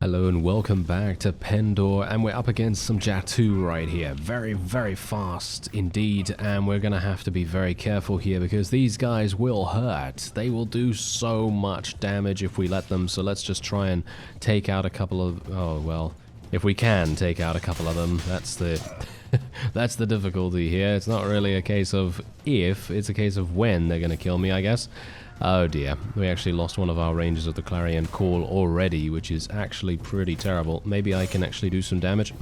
Hello and welcome back to Pendor, and we're up against some Jatu right here. Very, very fast indeed, and we're gonna have to be very careful here because these guys will hurt. They will do so much damage if we let them, so let's just try and take out a couple of... oh, well, if we can take out a couple of them, that's the... that's the difficulty here. It's not really a case of if, it's a case of when they're gonna kill me, I guess. Oh dear, we actually lost one of our rangers of the Clarion Call already, which is actually pretty terrible. Maybe I can actually do some damage?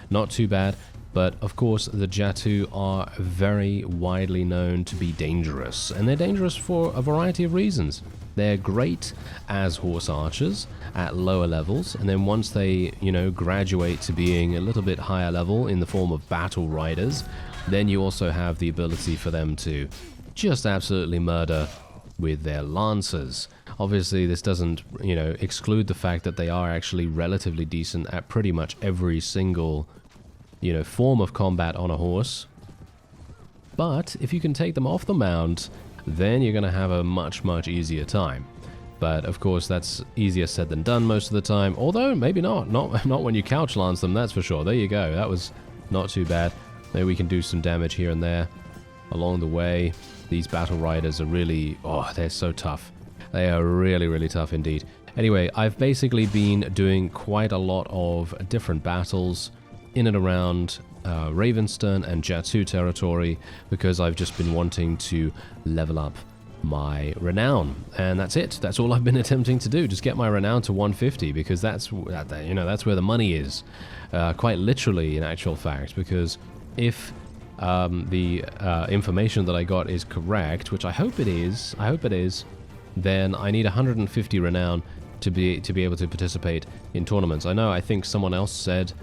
Not too bad, but of course the Jatu are very widely known to be dangerous, and they're dangerous for a variety of reasons. They're great as horse archers at lower levels, and then once they, graduate to being a little bit higher level in the form of battle riders, then you also have the ability for them to just absolutely murder with their lancers. Obviously this doesn't, exclude the fact that they are actually relatively decent at pretty much every single, form of combat on a horse. But if you can take them off the mount, then you're going to have a much, much easier time. But of course that's easier said than done most of the time, although maybe not when you couch lance them, that's for sure. There you go, that was not too bad. Maybe we can do some damage here and there along the way. These battle riders are really, they're so tough. They are really, really tough indeed. Anyway, I've basically been doing quite a lot of different battles in and around Reformisttm and Jatu territory because I've just been wanting to level up my renown, and that's it. That's all I've been attempting to do, just get my renown to 150 because that's where the money is, quite literally in actual fact, because if the information that I got is correct, which I hope it is, then I need 150 renown to be able to participate in tournaments. I think someone else said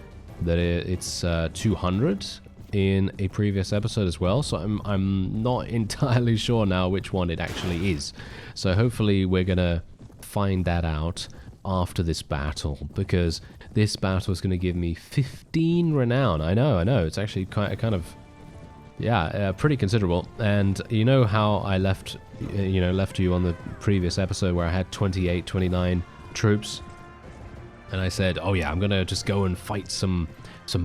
that it's 200 in a previous episode as well, so I'm not entirely sure now which one it actually is. So hopefully we're gonna find that out after this battle, because this battle is going to give me 15 renown. I know, it's actually kind of pretty considerable. And you know how I left you on the previous episode where I had 28, 29 troops, and I said, oh yeah, I'm gonna just go and fight some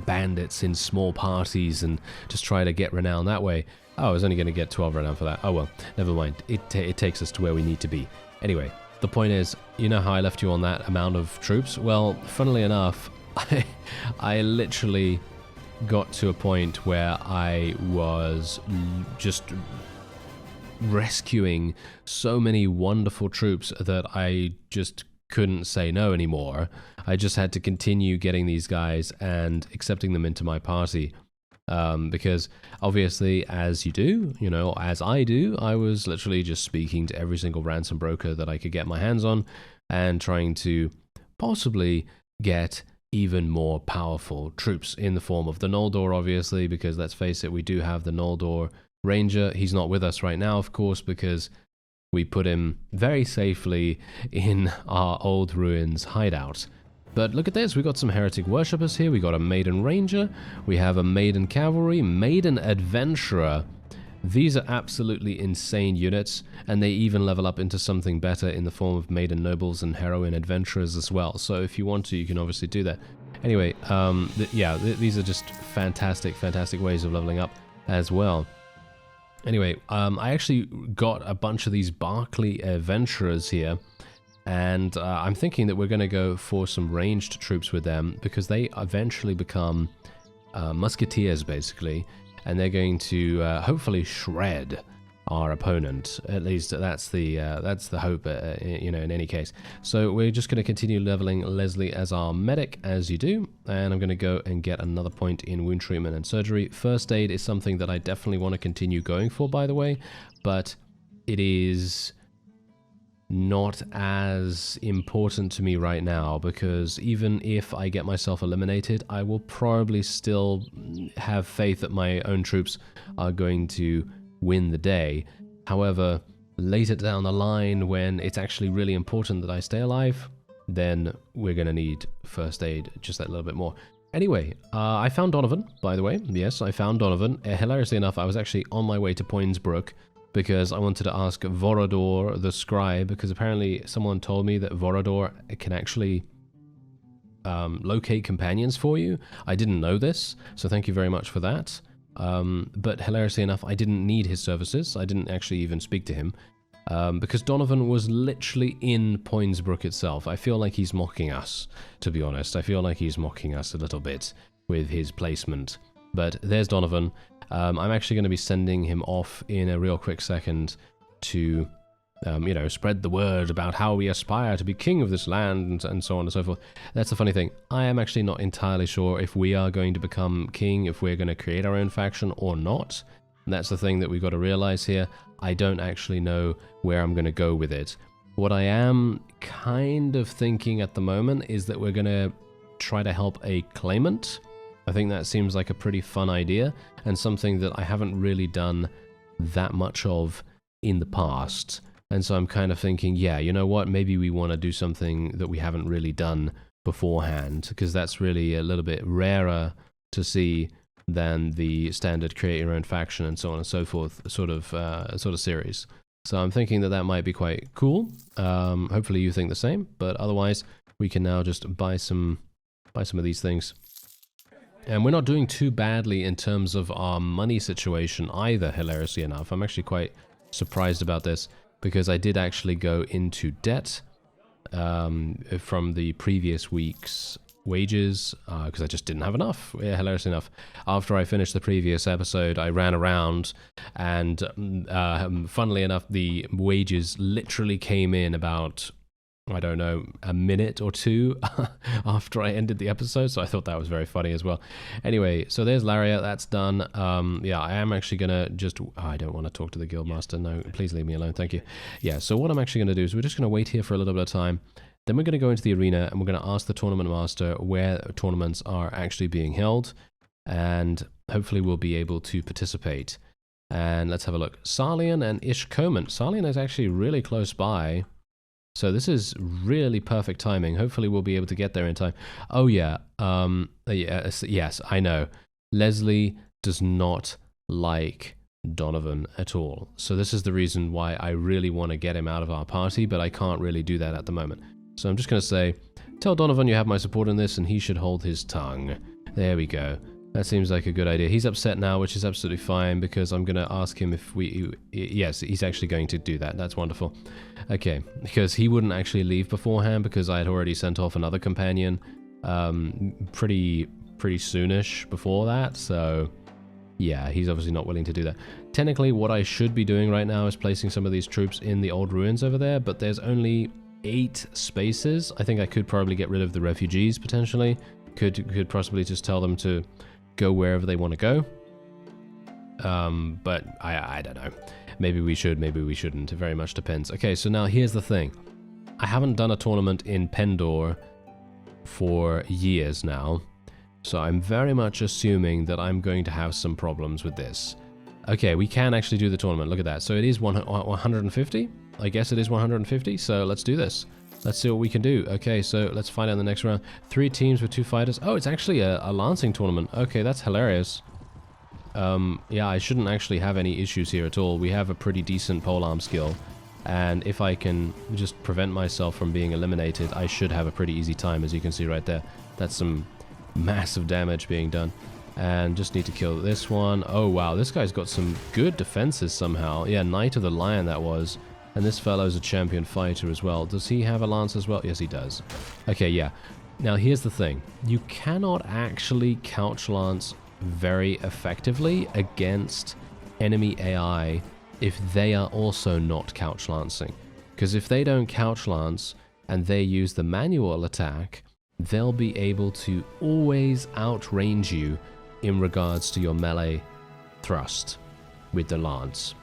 bandits in small parties and just try to get renown that way. Oh, I was only gonna get 12 renown for that. Oh well, never mind. It takes us to where we need to be. Anyway, the point is, you know how I left you on that amount of troops? Well, funnily enough, I literally got to a point where I was just rescuing so many wonderful troops that I just couldn't say no anymore. I just had to continue getting these guys and accepting them into my party. Because obviously, as you do, as I do, I was literally just speaking to every single ransom broker that I could get my hands on and trying to possibly get even more powerful troops in the form of the Noldor, obviously, because let's face it, we do have the Noldor Ranger. He's not with us right now, of course, because we put him very safely in our old ruins hideout. But look at this, we got some heretic worshippers here, we got a maiden ranger, we have a maiden cavalry, maiden adventurer. These are absolutely insane units, and they even level up into something better in the form of maiden nobles and heroine adventurers as well. So if you want to, you can obviously do that. Anyway, these are just fantastic ways of leveling up as well. Anyway, I actually got a bunch of these Barclay adventurers here, and I'm thinking that we're going to go for some ranged troops with them because they eventually become musketeers, basically, and they're going to hopefully shred our opponent. At least that's the hope, in any case. So we're just going to continue leveling Leslie as our medic, as you do, and I'm going to go and get another point in wound treatment and surgery. First aid is something that I definitely want to continue going for, by the way, but it is not as important to me right now because even if I get myself eliminated, I will probably still have faith that my own troops are going to win the day. However, later down the line, when it's actually really important that I stay alive, then we're going to need first aid just that little bit more. Anyway, I found Donovan, by the way. Yes, I found Donovan. Hilariously enough, I was actually on my way to Poinsbrook because I wanted to ask Vorador the scribe, because apparently someone told me that Vorador can actually locate companions for you. I didn't know this, so thank you very much for that. But hilariously enough, I didn't need his services. I didn't actually even speak to him. Because Donovan was literally in Poinsbrook itself. I feel like he's mocking us, to be honest. I feel like he's mocking us a little bit with his placement. But there's Donovan. I'm actually going to be sending him off in a real quick second to, you know, spread the word about how we aspire to be king of this land and so on and so forth. That's the funny thing. I am actually not entirely sure if we are going to become king, if we're going to create our own faction or not. And that's the thing that we've got to realize here. I don't actually know where I'm going to go with it. What I am kind of thinking at the moment is that we're going to try to help a claimant. I think that seems like a pretty fun idea and something that I haven't really done that much of in the past. And so I'm kind of thinking, yeah, you know what, maybe we want to do something that we haven't really done beforehand, because that's really a little bit rarer to see than the standard create your own faction and so on and so forth sort of series. So I'm thinking that that might be quite cool. Hopefully you think the same, but otherwise we can now just buy some of these things. And we're not doing too badly in terms of our money situation either, hilariously enough. I'm actually quite surprised about this because I did actually go into debt from the previous week's wages because I just didn't have enough. Yeah, hilariously enough, after I finished the previous episode, I ran around and funnily enough, the wages literally came in about, I don't know, a minute or two after I ended the episode, so I thought that was very funny as well. Anyway, so there's Lariat, that's done. Yeah, I am actually gonna just, I don't want to talk to the Guildmaster, no, please leave me alone, thank you. Yeah, so what I'm actually gonna do is we're just gonna wait here for a little bit of time. Then we're going to go into the arena and we're going to ask the tournament master where tournaments are actually being held, and hopefully we'll be able to participate. And let's have a look. Sallan and Ishkomen. Sallan is actually really close by, so this is really perfect timing. Hopefully we'll be able to get there in time. Oh yeah, yes, I know. Leslie does not like Donovan at all. So this is the reason why I really want to get him out of our party, but I can't really do that at the moment. So I'm just going to say, tell Donovan you have my support in this and he should hold his tongue. There we go. That seems like a good idea. He's upset now, which is absolutely fine because I'm going to ask him if yes, he's actually going to do that. That's wonderful. Okay, because he wouldn't actually leave beforehand because I had already sent off another companion pretty soonish before that. So yeah, he's obviously not willing to do that. Technically, what I should be doing right now is placing some of these troops in the old ruins over there, but there's only 8 spaces. I think I could probably get rid of the refugees potentially. Could possibly just tell them to go wherever they want to go. But I don't know. Maybe we should, maybe we shouldn't. It very much depends. Okay, so now here's the thing. I haven't done a tournament in Pendor for years now, so I'm very much assuming that I'm going to have some problems with this. Okay, we can actually do the tournament. Look at that. So it is 150? I guess it is 150, so let's do this. Let's see what we can do. Okay, so let's find out in the next round. 3 teams with 2 fighters. Oh, it's actually a lancing tournament. Okay, that's hilarious. Yeah, I shouldn't actually have any issues here at all. We have a pretty decent polearm skill, and if I can just prevent myself from being eliminated, I should have a pretty easy time, as you can see right there. That's some massive damage being done. And just need to kill this one. Oh wow, this guy's got some good defenses somehow. Yeah, Knight of the Lion that was. And this fellow's a champion fighter as well. Does he have a lance as well? Yes, he does. Okay, yeah. Now here's the thing. You cannot actually couch lance very effectively against enemy AI if they are also not couch lancing. Because if they don't couch lance and they use the manual attack, they'll be able to always outrange you in regards to your melee thrust with the lance.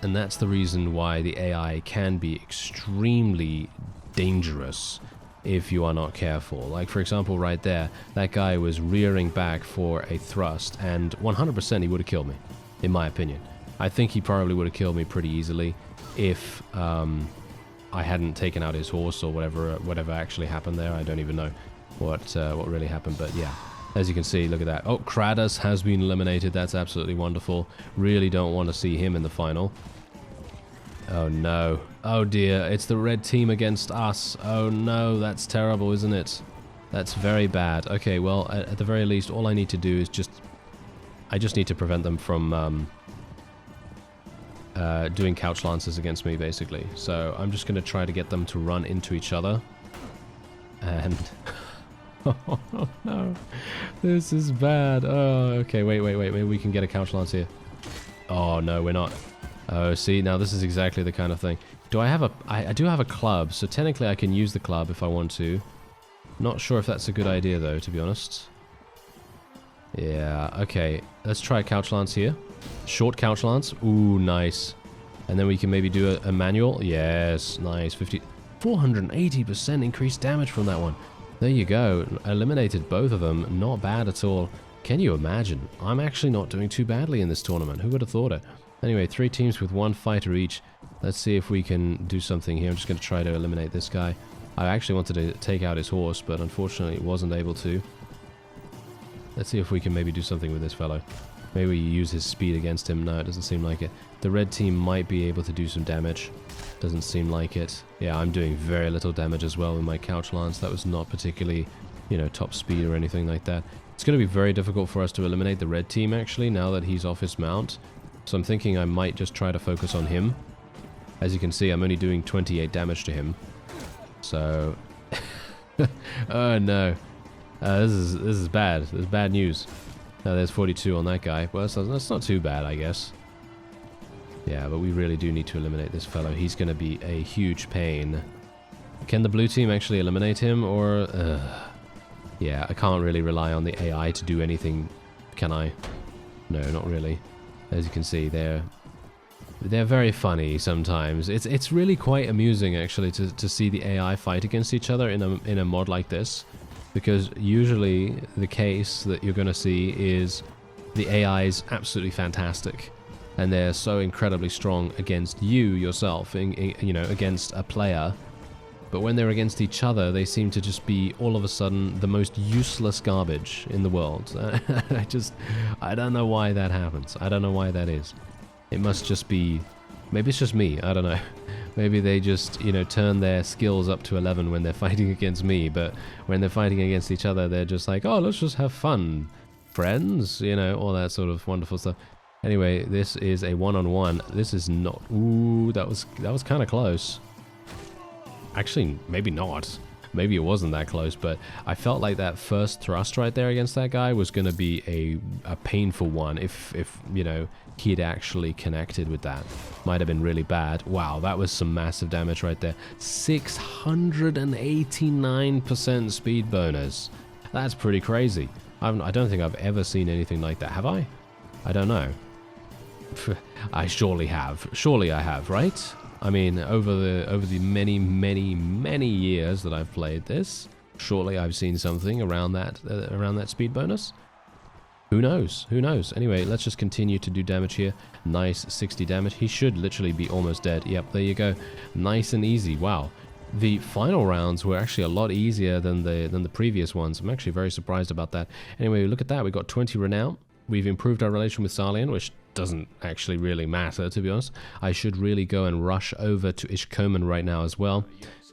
And that's the reason why the AI can be extremely dangerous if you are not careful. Like, for example, right there, that guy was rearing back for a thrust, and 100% he would have killed me, in my opinion. I think he probably would have killed me pretty easily if I hadn't taken out his horse or whatever actually happened there. I don't even know what really happened, but yeah. As you can see, look at that. Oh, Kratos has been eliminated. That's absolutely wonderful. Really don't want to see him in the final. Oh no. Oh dear, it's the red team against us. Oh no, that's terrible, isn't it? That's very bad. Okay, well, at the very least, all I need to do is I just need to prevent them from doing couch lances against me, basically. So I'm just going to try to get them to run into each other. And... oh, no. This is bad. Oh, okay, wait. Maybe we can get a couch lance here. Oh, no, we're not. Oh, see, now this is exactly the kind of thing. Do I have a... I do have a club, so technically I can use the club if I want to. Not sure if that's a good idea, though, to be honest. Yeah, okay. Let's try a couch lance here. Short couch lance. Ooh, nice. And then we can maybe do a manual. Yes, nice. 480% increased damage from that one. There you go. Eliminated both of them. Not bad at all. Can you imagine? I'm actually not doing too badly in this tournament. Who would have thought it? Anyway, 3 teams with 1 fighter each. Let's see if we can do something here. I'm just going to try to eliminate this guy. I actually wanted to take out his horse, but unfortunately wasn't able to. Let's see if we can maybe do something with this fellow. Maybe we use his speed against him. No, it doesn't seem like it. The red team might be able to do some damage. Doesn't seem like it. Yeah, I'm doing very little damage as well with my couch lance. That was not particularly, you know, top speed or anything like that. It's going to be very difficult for us to eliminate the red team, actually, now that he's off his mount. So I'm thinking I might just try to focus on him. As you can see, I'm only doing 28 damage to him. So... oh, no. This is bad. This is bad news. There's 42 on that guy. Well, that's not too bad, I guess. Yeah, but we really do need to eliminate this fellow. He's going to be a huge pain. Can the blue team actually eliminate him, or... yeah, I can't really rely on the AI to do anything, can I? No, not really. As you can see, they're very funny sometimes. It's really quite amusing, actually, to see the AI fight against each other in a mod like this. Because usually the case that you're going to see is the AI is absolutely fantastic. And they're so incredibly strong against you yourself, you know, against a player. But when they're against each other, they seem to just be all of a sudden the most useless garbage in the world. I don't know why that happens. I don't know why that is. It must just be, maybe it's just me, I don't know. Maybe they just, you know, turn their skills up to 11 when they're fighting against me, but when they're fighting against each other, they're just like, oh, let's just have fun, friends, you know, all that sort of wonderful stuff. Anyway, this is a one-on-one. This is not, ooh, that was kind of close. Actually, maybe not. Maybe it wasn't that close, but I felt like that first thrust right there against that guy was going to be a painful one if you know, he'd actually connected with that. Might have been really bad. Wow, that was some massive damage right there. 689% speed bonus. That's pretty crazy. I don't think I've ever seen anything like that. Have I? I don't know. I surely have. Surely I have, right? I mean, over the many years that I've played this, surely I've seen something around that speed bonus. Who knows? Who knows? Anyway, let's just continue to do damage here. Nice 60 damage. He should literally be almost dead. Yep, there you go. Nice and easy. Wow. The final rounds were actually a lot easier than the previous ones. I'm actually very surprised about that. Anyway, look at that. We got 20 renown. We've improved our relation with Sallan, which doesn't actually really matter, to be honest. I should really go and rush over to Ishkomen right now as well.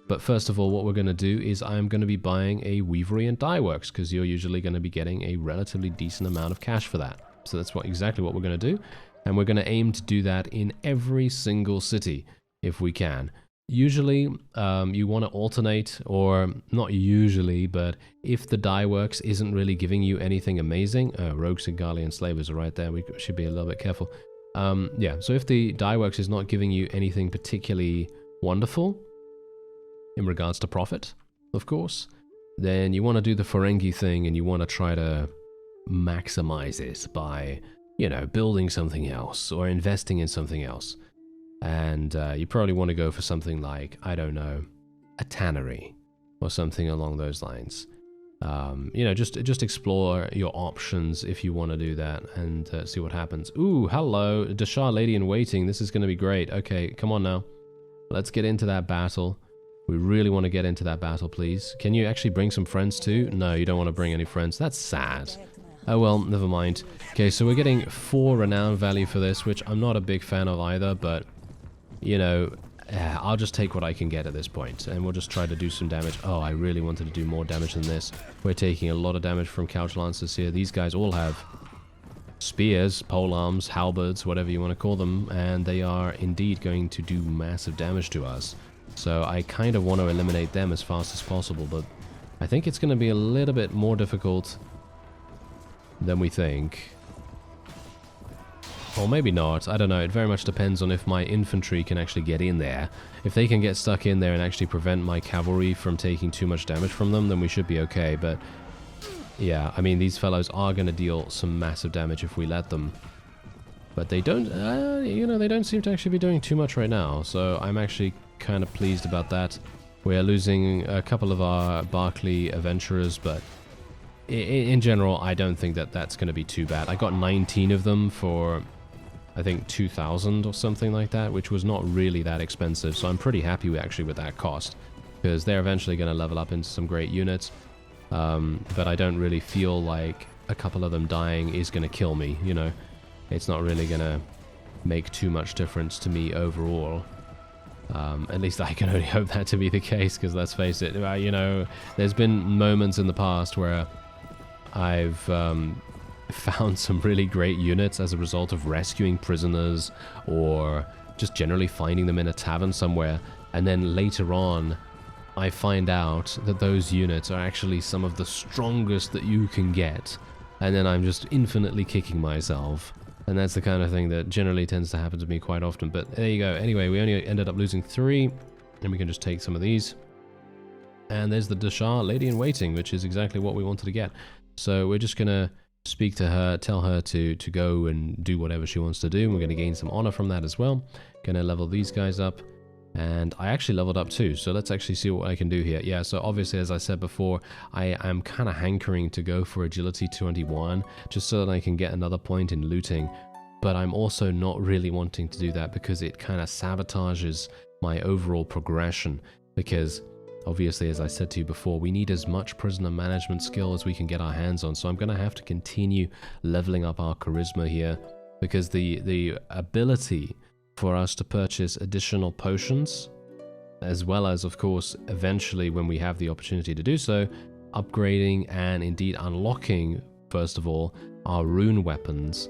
But first of all, what we're going to do is I'm going to be buying a weavery and dye works, because you're usually going to be getting a relatively decent amount of cash for that. So that's exactly what we're going to do. And we're going to aim to do that in every single city, if we can. Usually, you want to alternate, or not usually, but if the dye works isn't really giving you anything amazing, rogues and Garlean slavers are right there, we should be a little bit careful. Yeah, so if the dye works is not giving you anything particularly wonderful, in regards to profit, of course, then you want to do the Ferengi thing, and you want to try to maximize it by, you know, building something else, or investing in something else. And you probably want to go for something like, I don't know, a tannery or something along those lines. You know, just explore your options if you want to do that, and see what happens. Ooh, hello, Dashar Lady in Waiting. This is going to be great. Okay, come on now. Let's get into that battle. We really want to get into that battle, please. Can you actually bring some friends too? No, you don't want to bring any friends. That's sad. Oh well, never mind. Okay, so we're getting 4 renown value for this, which I'm not a big fan of either, but... you know, I'll just take what I can get at this point, and we'll just try to do some damage. Oh, I really wanted to do more damage than this. We're taking a lot of damage from couch lancers here. These guys all have spears, polearms, halberds, whatever you want to call them, and they are indeed going to do massive damage to us. So I kind of want to eliminate them as fast as possible, but I think it's going to be a little bit more difficult than we think. Or maybe not, I don't know, it very much depends on if my infantry can actually get in there. If they can get stuck in there and actually prevent my cavalry from taking too much damage from them, then we should be okay, but yeah, I mean, these fellows are going to deal some massive damage if we let them. But they don't, you know, they don't seem to actually be doing too much right now, so I'm actually kind of pleased about that. We're losing a couple of our Barclay adventurers, but in general, I don't think that that's going to be too bad. I got 19 of them for, I think, 2,000 or something like that, which was not really that expensive, so I'm pretty happy with that cost, because they're eventually going to level up into some great units. But I don't really feel like a couple of them dying is going to kill me, you know. It's not really going to make too much difference to me overall. At least I can only hope that to be the case, because let's face it, you know, there's been moments in the past where I've found some really great units as a result of rescuing prisoners or just generally finding them in a tavern somewhere, and then later on I find out that those units are actually some of the strongest that you can get, and then I'm just infinitely kicking myself. And that's the kind of thing that generally tends to happen to me quite often. But there you go. Anyway, we only ended up losing 3, and we can just take some of these. And there's the Dashar Lady-in-Waiting, which is exactly what we wanted to get. So we're just going to speak to her, tell her to go and do whatever she wants to do. We're going to gain some honor from that as well. Going to level these guys up. And I actually leveled up too, so let's actually see what I can do here. Yeah, so obviously, as I said before, I am kind of hankering to go for Agility 21, just so that I can get another point in looting. But I'm also not really wanting to do that because it kind of sabotages my overall progression. Because, obviously, as I said to you before, we need as much prisoner management skill as we can get our hands on. So I'm going to have to continue leveling up our charisma here, because the ability for us to purchase additional potions, as well as, of course, eventually when we have the opportunity to do so, upgrading and indeed unlocking, first of all, our rune weapons.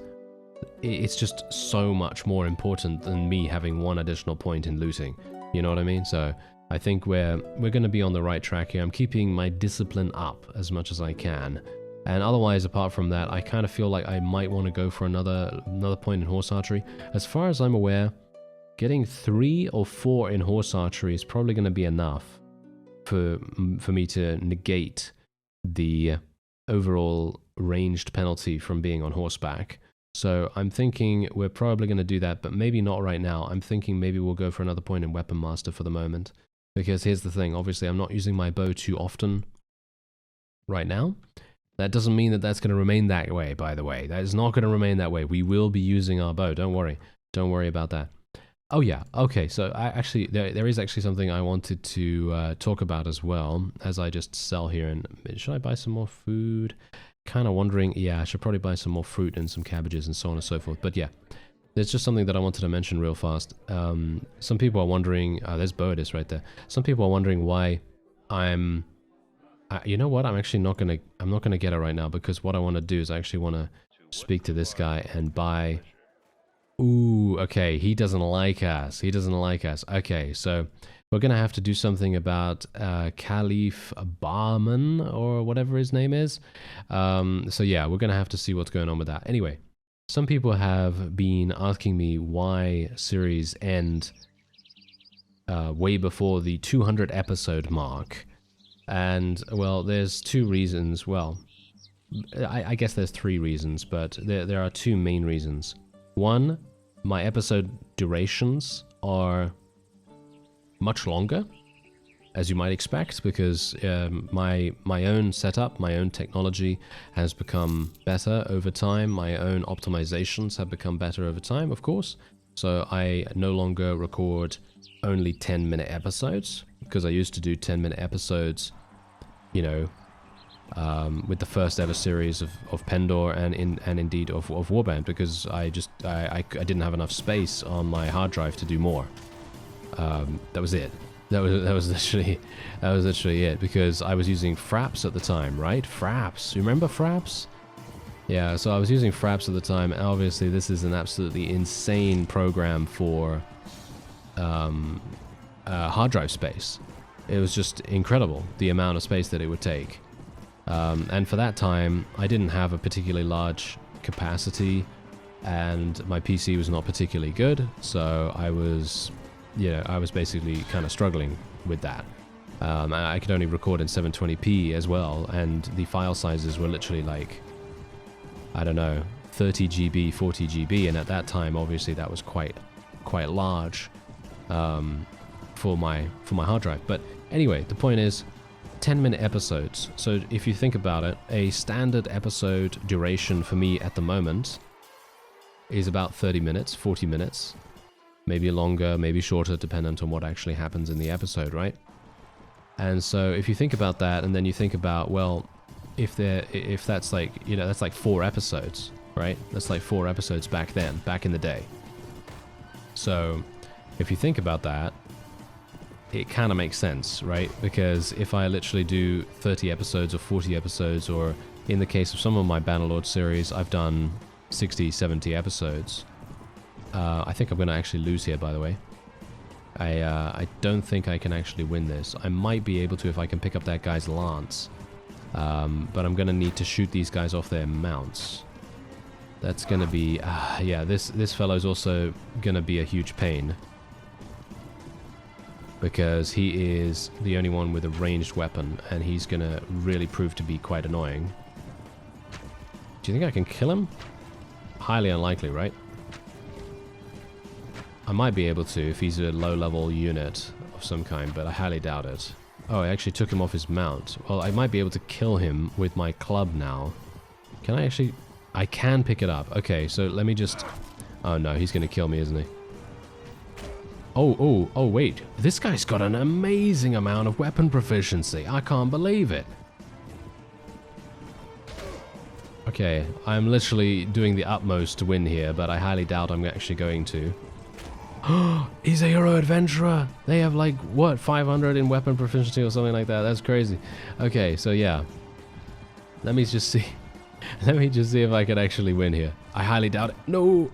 It's just so much more important than me having one additional point in looting. You know what I mean? So I think we're going to be on the right track here. I'm keeping my discipline up as much as I can. And otherwise, apart from that, I kind of feel like I might want to go for another point in horse archery. As far as I'm aware, getting 3 or 4 in horse archery is probably going to be enough for me to negate the overall ranged penalty from being on horseback. So I'm thinking we're probably going to do that, but maybe not right now. I'm thinking maybe we'll go for another point in Weapon Master for the moment. Because here's the thing, obviously I'm not using my bow too often right now. That doesn't mean that that's going to remain that way, by the way. That is not going to remain that way. We will be using our bow. Don't worry. Don't worry about that. Oh, yeah. Okay, so there is actually something I wanted to talk about as well, as I just sell here. And should I buy some more food? Kind of wondering. Yeah, I should probably buy some more fruit and some cabbages and so on and so forth. But yeah, there's just something that I wanted to mention real fast. Some people are wondering. There's Boadis right there. Some people are wondering why I'm. You know what? I'm actually not gonna. I'm not gonna get it right now, because what I want to do is I actually want to speak to this guy and buy. Ooh, okay. He doesn't like us. He doesn't like us. Okay, so we're gonna have to do something about Caliph Barman or whatever his name is. So yeah, we're gonna have to see what's going on with that. Anyway, some people have been asking me why series end way before the 200 episode mark. And, well, there's 2 reasons. Well, I guess there's 3 reasons, but there are 2 main reasons. 1, my episode durations are much longer, as you might expect, because my own setup, my own technology has become better over time. My own optimizations have become better over time, of course. So I no longer record only 10-minute episodes, because I used to do 10-minute episodes, you know, with the first ever series of Pendor and indeed of Warband, because I didn't have enough space on my hard drive to do more. That was it. That was literally it, because I was using Fraps at the time, right? Fraps. You remember Fraps? Yeah, so I was using Fraps at the time, and obviously this is an absolutely insane program for hard drive space. It was just incredible, the amount of space that it would take. And for that time, I didn't have a particularly large capacity, and my PC was not particularly good, so I was basically kind of struggling with that. I could only record in 720p as well, and the file sizes were literally like, I don't know, 30 GB, 40 GB, and at that time, obviously, that was quite large for my hard drive. But anyway, the point is, 10-minute episodes. So if you think about it, a standard episode duration for me at the moment is about 30 minutes, 40 minutes. Maybe longer, maybe shorter, dependent on what actually happens in the episode, right? And so if you think about that, and then you think about, well, if that's like, you know, that's like 4 episodes, right? That's like 4 episodes back then, back in the day. So if you think about that, it kind of makes sense, right? Because if I literally do 30 episodes or 40 episodes, or in the case of some of my Bannerlord series, I've done 60, 70 episodes. I think I'm going to actually lose here, by the way. I don't think I can actually win this. I might be able to if I can pick up that guy's lance. But I'm going to need to shoot these guys off their mounts. That's going to be... yeah, this fellow's also going to be a huge pain. Because he is the only one with a ranged weapon, and he's going to really prove to be quite annoying. Do you think I can kill him? Highly unlikely, right? I might be able to if he's a low-level unit of some kind, but I highly doubt it. Oh, I actually took him off his mount. Well, I might be able to kill him with my club now. Can I actually... I can pick it up. Okay, so let me just... Oh no, he's going to kill me, isn't he? Oh, wait. This guy's got an amazing amount of weapon proficiency. I can't believe it. Okay, I'm literally doing the utmost to win here, but I highly doubt I'm actually going to. He's a hero adventurer. They have like, what, 500 in weapon proficiency or something like that. That's crazy. Okay, so yeah. Let me just see. Let me just see if I can actually win here. I highly doubt it. No.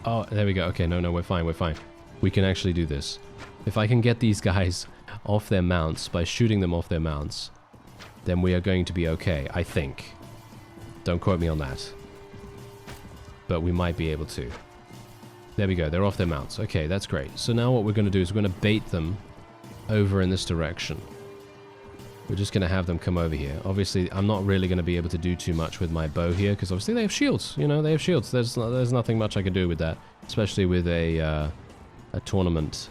Oh, there we go. Okay, no, we're fine. We're fine. We can actually do this. If I can get these guys off their mounts by shooting them off their mounts, then we are going to be okay, I think. Don't quote me on that. But we might be able to. There we go, they're off their mounts. Okay, that's great. So now what we're going to do is we're going to bait them over in this direction. We're just going to have them come over here. Obviously, I'm not really going to be able to do too much with my bow here, because obviously they have shields. You know, they have shields. There's nothing much I can do with that, especially with a tournament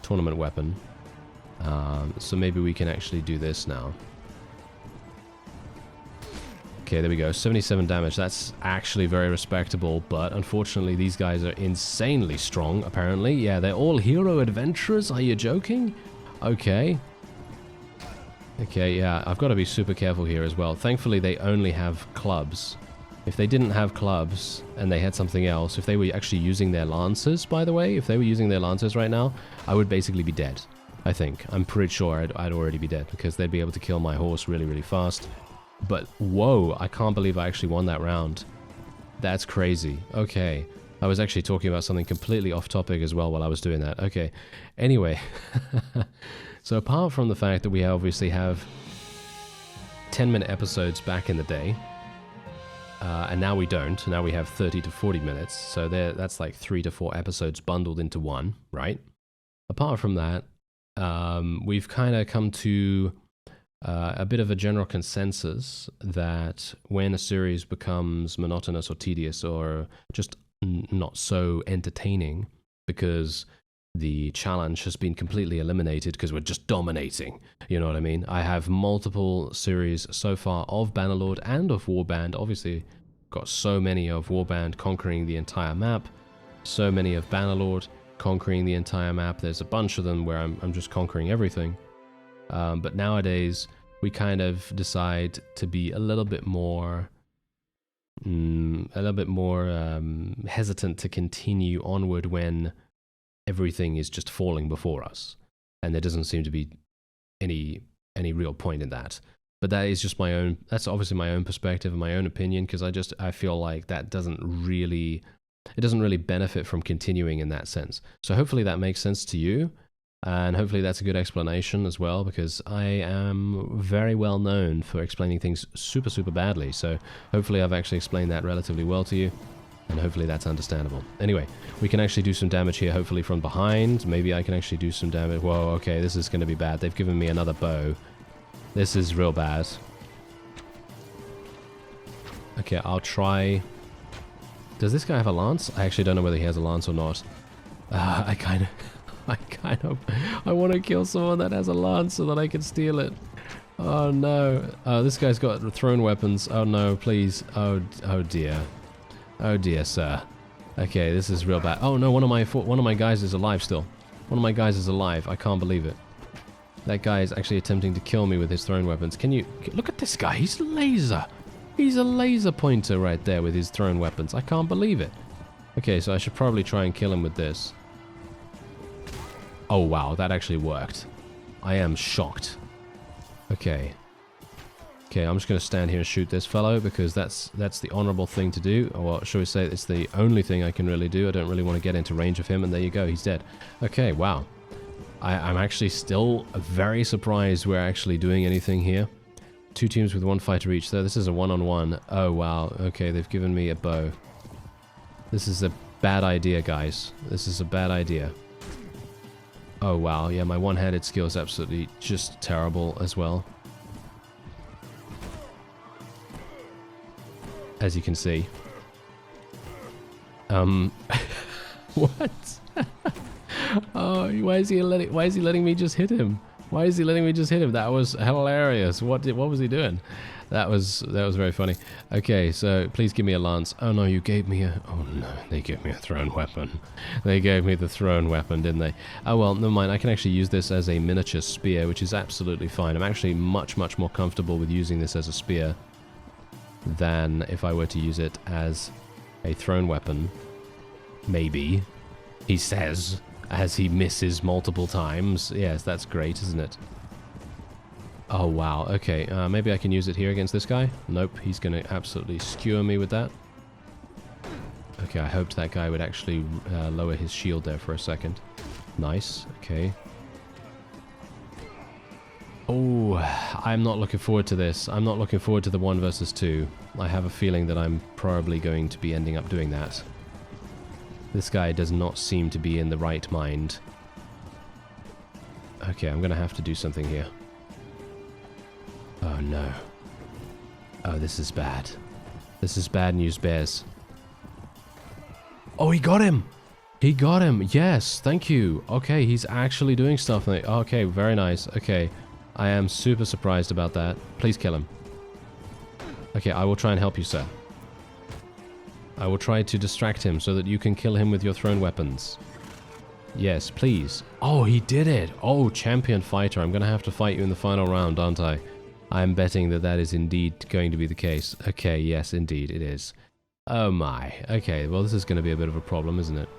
weapon. So maybe we can actually do this now. Okay, there we go. 77 damage. That's actually very respectable, but unfortunately these guys are insanely strong, apparently. Yeah, they're all hero adventurers. Are you joking? Okay. Okay, yeah, I've got to be super careful here as well. Thankfully, they only have clubs. If they didn't have clubs and they had something else, if they were actually using their lances, by the way, if they were using their lances right now, I would basically be dead, I think. I'm pretty sure I'd already be dead, because they'd be able to kill my horse really, really fast. But, whoa, I can't believe I actually won that round. That's crazy. Okay. I was actually talking about something completely off topic as well while I was doing that. Okay. Anyway. So apart from the fact that we obviously have 10-minute episodes back in the day, and now we don't. Now we have 30 to 40 minutes. So that's like 3 to 4 episodes bundled into one, right? Apart from that, we've kind of come to a bit of a general consensus that when a series becomes monotonous or tedious or just not so entertaining because the challenge has been completely eliminated because we're just dominating, you know what I mean? I have multiple series so far of Bannerlord and of Warband. Obviously, got so many of Warband conquering the entire map, so many of Bannerlord conquering the entire map. There's a bunch of them where I'm just conquering everything. But nowadays, we kind of decide to be a little bit more hesitant to continue onward when everything is just falling before us, and there doesn't seem to be any real point in that. But that is just my own, that's obviously my own perspective and my own opinion, because I feel like that doesn't really benefit from continuing in that sense. So hopefully that makes sense to you, and hopefully that's a good explanation as well, because I am very well known for explaining things super, super badly. So hopefully I've actually explained that relatively well to you, and hopefully that's understandable. Anyway, we can actually do some damage here, hopefully from behind. Maybe I can actually do some damage. Whoa, okay, this is going to be bad. They've given me another bow. This is real bad. Okay, I'll try... Does this guy have a lance? I actually don't know whether he has a lance or not. I want to kill someone that has a lance so that I can steal it. Oh no. Oh, this guy's got thrown weapons. Oh no, please. Oh dear. Oh dear, sir. Okay, this is real bad. Oh no, one of my guys is alive still. One of my guys is alive. I can't believe it. That guy is actually attempting to kill me with his thrown weapons. Can you... Look at this guy. He's a laser. He's a laser pointer right there with his thrown weapons. I can't believe it. Okay, so I should probably try and kill him with this. Oh, wow. That actually worked. I am shocked. Okay. Okay, I'm just going to stand here and shoot this fellow, because that's the honorable thing to do. Or well, shall we say it's the only thing I can really do. I don't really want to get into range of him, and there you go. He's dead. Okay, wow. I'm actually still very surprised we're actually doing anything here. 2 teams with 1 fighter each, though. This is a one-on-one. Oh, wow. Okay, they've given me a bow. This is a bad idea, guys. This is a bad idea. Oh, wow. Yeah, my one-handed skill is absolutely just terrible as well. As you can see. What? Oh, why is he letting me just hit him? Why is he letting me just hit him? That was hilarious. What was he doing? That was very funny. Okay, so please give me a lance. Oh no, you gave me a... Oh no, they gave me a thrown weapon. They gave me the thrown weapon, didn't they? Oh well, never mind. I can actually use this as a miniature spear, which is absolutely fine. I'm actually much more comfortable with using this as a spear than if I were to use it as a thrown weapon. Maybe. He says, as he misses multiple times. Yes, that's great, isn't it? Oh, wow. Okay, maybe I can use it here against this guy. Nope, he's going to absolutely skewer me with that. Okay, I hoped that guy would actually lower his shield there for a second. Nice, okay. Oh, I'm not looking forward to this. I'm not looking forward to the 1 versus 2. I have a feeling that I'm probably going to be ending up doing that. This guy does not seem to be in the right mind. Okay, I'm going to have to do something here. Oh no. Oh, this is bad. This is bad news, bears. Oh, he got him! He got him! Yes, thank you! Okay, he's actually doing stuff. Okay, very nice. Okay, I am super surprised about that. Please kill him. Okay, I will try and help you, sir. I will try to distract him so that you can kill him with your thrown weapons. Yes, please. Oh, he did it! Oh, champion fighter. I'm going to have to fight you in the final round, aren't I? I'm betting that that is indeed going to be the case. Okay, yes, indeed, it is. Oh my. Okay, well, this is going to be a bit of a problem, isn't it?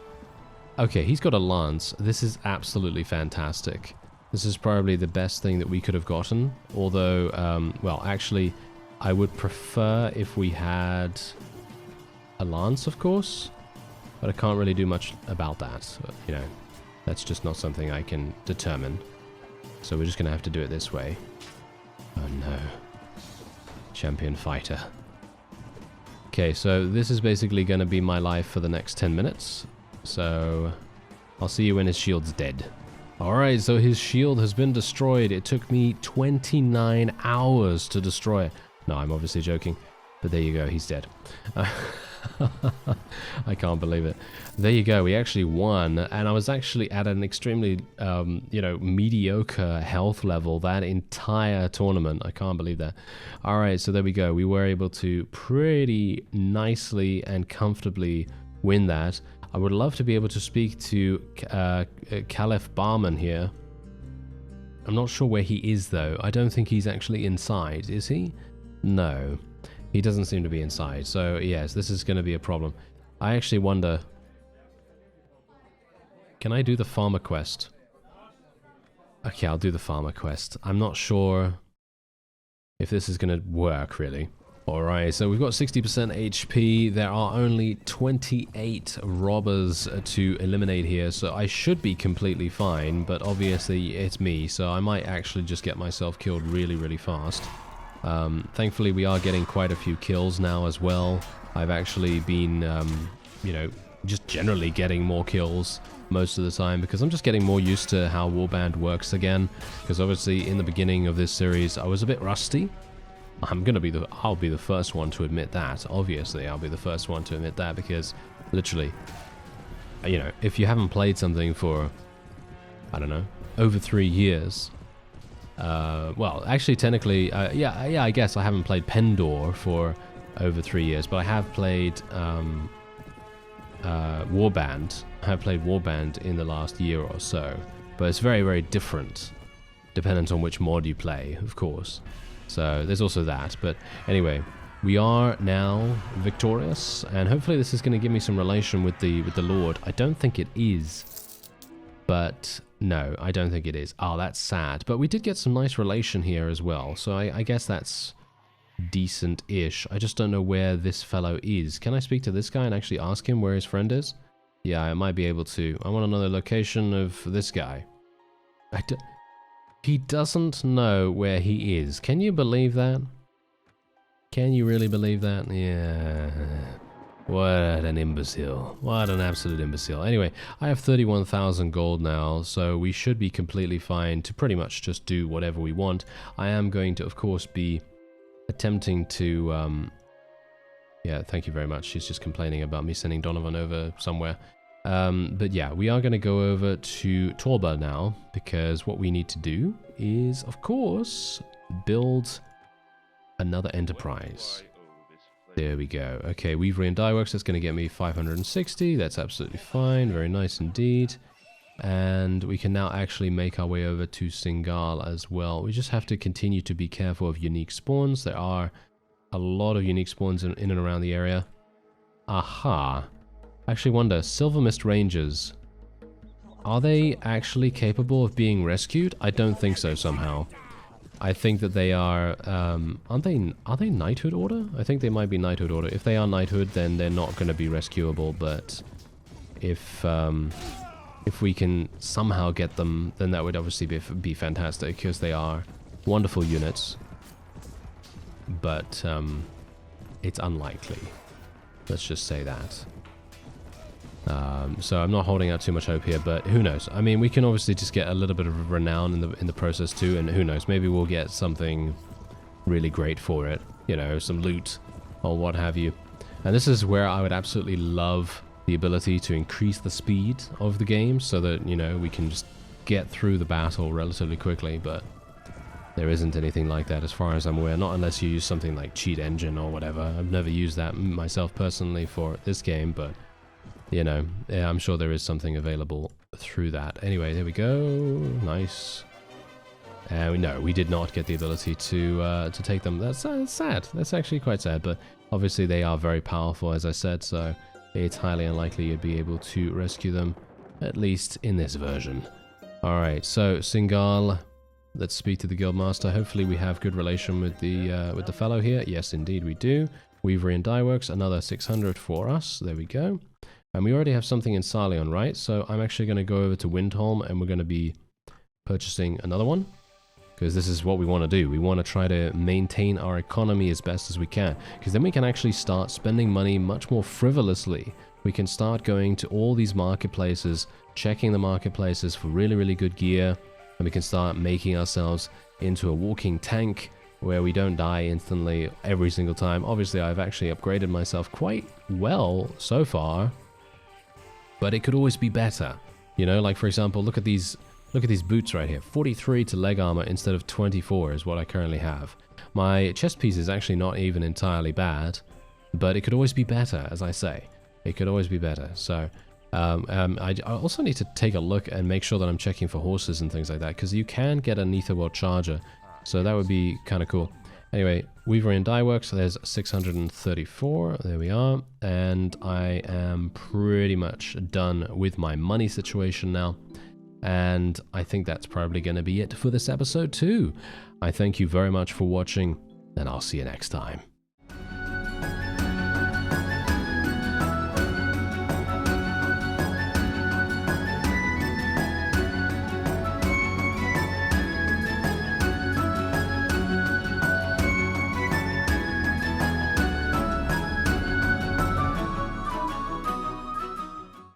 Okay, he's got a lance. This is absolutely fantastic. This is probably the best thing that we could have gotten. Although, well, actually, I would prefer if we had a lance, of course. But I can't really do much about that. You know, that's just not something I can determine. So we're just going to have to do it this way. Oh no. Champion fighter. Okay, so this is basically going to be my life for the next 10 minutes. So I'll see you when his shield's dead. Alright, so his shield has been destroyed. It took me 29 hours to destroy it. No, I'm obviously joking. But there you go, he's dead. I can't believe it. There you go, we actually won, and I was actually at an extremely, you know, mediocre health level that entire tournament. I can't believe that. Alright, so there we go. We were able to pretty nicely and comfortably win that. I would love to be able to speak to Caliph Barman here. I'm not sure where he is, though. I don't think he's actually inside, is he? No. He doesn't seem to be inside, so yes, this is going to be a problem. I actually wonder... Can I do the farmer quest? Okay, I'll do the farmer quest. I'm not sure if this is going to work, really. Alright, so we've got 60% HP. There are only 28 robbers to eliminate here, so I should be completely fine, but obviously it's me, so I might actually just get myself killed really, really fast. Thankfully, we are getting quite a few kills now as well. I've actually been, you know, just generally getting more kills most of the time because I'm just getting more used to how Warband works again, because obviously in the beginning of this series I was a bit rusty. I'll be the first one to admit that. Obviously, I'll be the first one to admit that because literally, you know, if you haven't played something for, I don't know, over 3 years, well, actually, technically, yeah, I guess I haven't played Pendor for over 3 years, but I have played Warband. I have played Warband in the last year or so, but it's very, very different, dependent on which mod you play, of course. So there's also that, but anyway, we are now victorious, and hopefully this is going to give me some relation with the Lord. I don't think it is, but no, I don't think it is. Oh, that's sad, but we did get some nice relation here as well, so I guess that's decent-ish. I just don't know where this fellow is. Can I speak to this guy and actually ask him where his friend is? Yeah, I might be able to. I want another location of this guy. He doesn't know where he is. Can you believe that? Can you really believe that? Yeah. What an imbecile. What an absolute imbecile. Anyway, I have 31,000 gold now, so we should be completely fine to pretty much just do whatever we want. I am going to, of course, be attempting to... yeah, thank you very much. She's just complaining about me sending Donovan over somewhere. But yeah, we are going to go over to Torba now, because what we need to do is, of course, build another enterprise. There we go. Okay, Weavery and Dyeworks, that's going to get me 560. That's absolutely fine. Very nice indeed. And we can now actually make our way over to Singal as well. We just have to continue to be careful of unique spawns. There are a lot of unique spawns in and around the area. Aha. I actually wonder, Silver Mist Rangers, are they actually capable of being rescued? I don't think so somehow. I think that they are, are they Knighthood Order? I think they might be Knighthood Order. If they are Knighthood, then they're not going to be rescuable, but if we can somehow get them, then that would obviously be fantastic, because they are wonderful units. But it's unlikely. Let's just say that. So I'm not holding out too much hope here, but who knows? I mean, we can obviously just get a little bit of renown in the process too, and who knows? Maybe we'll get something really great for it. You know, some loot or what have you. And this is where I would absolutely love the ability to increase the speed of the game, so that, you know, we can just get through the battle relatively quickly. But there isn't anything like that as far as I'm aware, not unless you use something like Cheat Engine or whatever. I've never used that myself personally for this game, but you know, yeah, I'm sure there is something available through that. Anyway, there we go. Nice. No, we did not get the ability to take them. That's sad. That's actually quite sad, but obviously they are very powerful, as I said, so it's highly unlikely you'd be able to rescue them, at least in this version. Alright, so Singal, let's speak to the Guildmaster. Hopefully we have good relation with the fellow here. Yes, indeed we do. Weavery and Dyeworks, another 600 for us. There we go. And we already have something in Sallan, right? So I'm actually going to go over to Windholm, and we're going to be purchasing another one, because this is what we want to do. We want to try to maintain our economy as best as we can, because then we can actually start spending money much more frivolously. We can start going to all these marketplaces, checking the marketplaces for really, really good gear, and we can start making ourselves into a walking tank where we don't die instantly every single time. Obviously, I've actually upgraded myself quite well so far, but it could always be better. You know, like for example, look at these boots right here. 43 to leg armor instead of 24 is what I currently have. My chest piece is actually not even entirely bad, but it could always be better, as I say. It could always be better. So I also need to take a look and make sure that I'm checking for horses and things like that, because you can get a Netherworld Charger, so that would be kind of cool. Anyway, Weaver and Dye Works, so there's 634, there we are, and I am pretty much done with my money situation now, and I think that's probably going to be it for this episode too. I thank you very much for watching, and I'll see you next time.